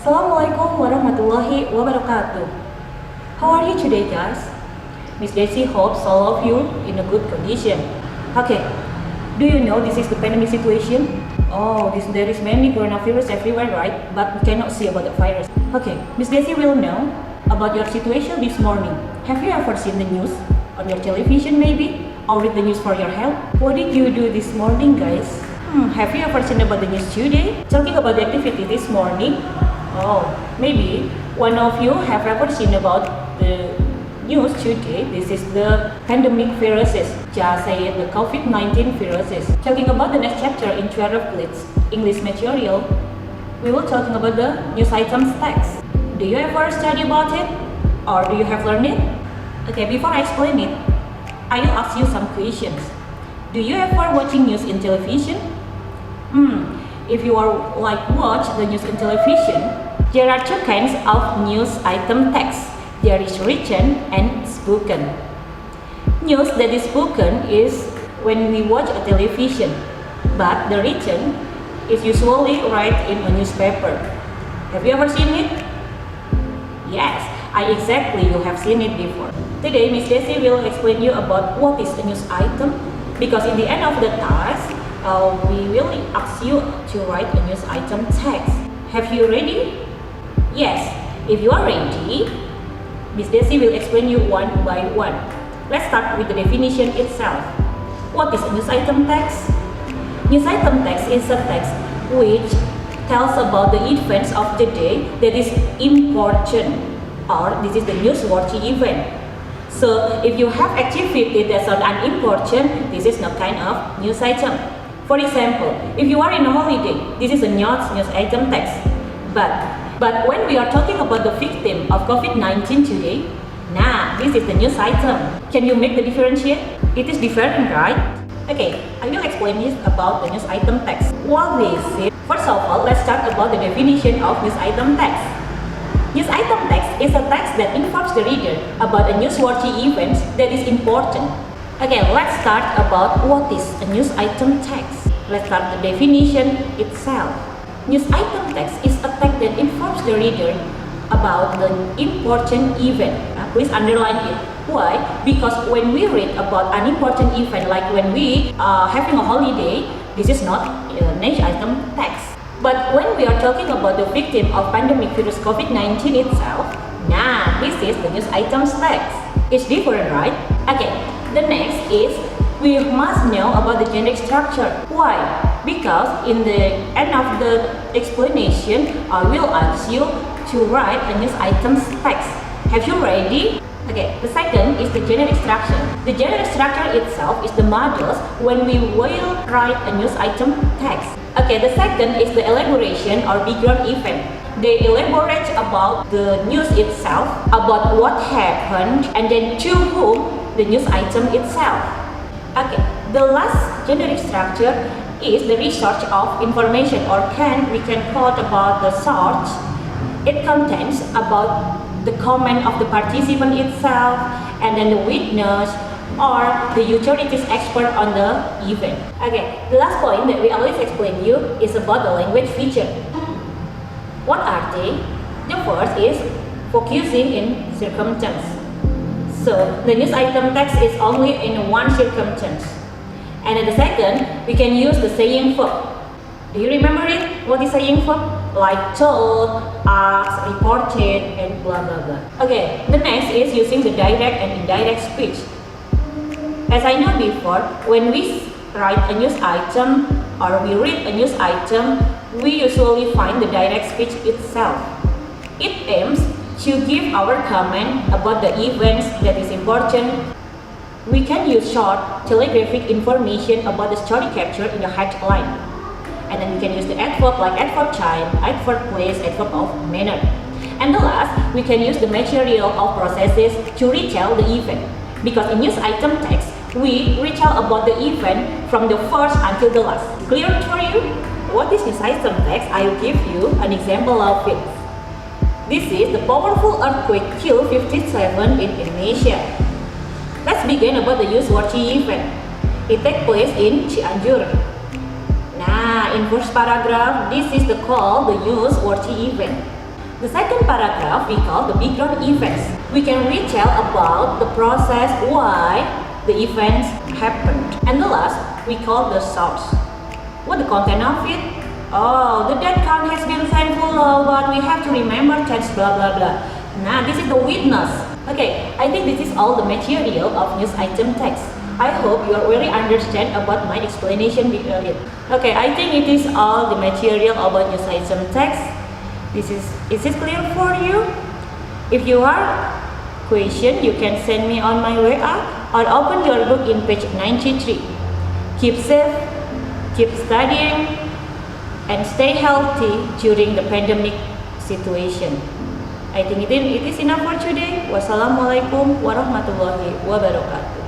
Assalamualaikum warahmatullahi wabarakatuh. How are you today, guys? Miss Desi hopes all of you in a good condition. Okay, do you know this is the pandemic situation? Oh, there is many coronavirus everywhere, right? But we cannot see about the virus. Okay, Miss Desi will know about your situation this morning. Have you ever seen the news on your television maybe? Or read the news for your health? What did you do this morning, guys? Have you ever seen about the news today? Talking about the activity this morning. Oh, maybe one of you have ever seen about the news today. This is the pandemic viruses, just say the COVID-19 viruses. Talking about the next chapter in 12 grades English material, we will talking about the news items text. Do you ever study about it? Or do you have learned it? Okay, before I explain it, I will ask you some questions. Do you ever watching news in television? If you are watch the news in television, there are two kinds of news item text. There is written and spoken. News that is spoken is when we watch a television, but the written is usually read in a newspaper. Have you ever seen it? Yes, you have seen it before. Today, Miss Desi will explain you about what is a news item, because in the end of the task, we will ask you to write a news item text. Have you ready? Yes. If you are ready, Miss Desi will explain you one by one. Let's start with the definition itself. What is a news item text? News item text is a text which tells about the events of the day that is important, or this is the newsworthy event. So if you have activity that's unimportant, this is not kind of news item. For example, if you are in a holiday, this is a news item text. But when we are talking about the victim of COVID-19 today, this is the news item. Can you make the differentiate? It is different, right? Okay, I will explain this about the news item text. What is it? First of all, let's start about the definition of news item text. News item text is a text that informs the reader about a newsworthy event that is important. Okay, let's start about what is a news item text. Let's start the definition itself. News item text is a text that informs the reader about the important event. Please underline it. Why? Because when we read about an important event, like when we are having a holiday, this is not a news item text. But when we are talking about the victim of pandemic virus COVID-19 itself, this is the news items text. It's different, right? Okay, the next is we must know about the generic structure. Why? Because in the end of the explanation, I will ask you to write a news items text. Have you ready? Okay, the second is the generic structure. The generic structure itself is the models when we will write a news item text. Okay, the second is the elaboration or background event. They elaborate about the news itself, about what happened, and then to whom the news item itself. Okay, the last generic structure is the research of information, or we can call it about the source. It contains about the comment of the participant itself, and then the witness or the utilities expert on the event. Okay, the last point that we always explain you is about the language feature. What are they? The first is focusing in circumstance. So the news item text is only in one circumstance. And then the second, we can use the saying verb. Do you remember it? What is saying verb? Like told, asked, reported, and blah blah blah. Okay, the next is using the direct and indirect speech. As I know before, when we write a news item or we read a news item, we usually find the direct speech itself. It aims to give our comment about the events that is important. We can use short telegraphic information about the story captured in the headline. And then we can use the adverb like adverb time, adverb place, adverb of manner. And the last, we can use the material of processes to retell the event. Because in news item text, we retell about the event from the first until the last. Clear for you? What is news item text? I will give you an example of it. This is the powerful earthquake killed 57 in Indonesia. Let's begin about the newsworthy event. It takes place in Cianjur. In first paragraph, this is the newsworthy event. The second paragraph we call the background events. We can retell about the process why the events happened. And the last we call the source. What the content of it? Oh, the death count has been thankful, but we have to remember text blah blah blah. Now this is the witness. Okay, I think this is all the material of news item text. I hope you are really understand about my explanation behind it. Okay, I think it is all the material about news item text. Is it clear for you? If you are question, you can send me on my WA or open your book in page 93. Keep safe, keep studying, and stay healthy during the pandemic situation. I think it is enough for today. Wassalamualaikum warahmatullahi wabarakatuh.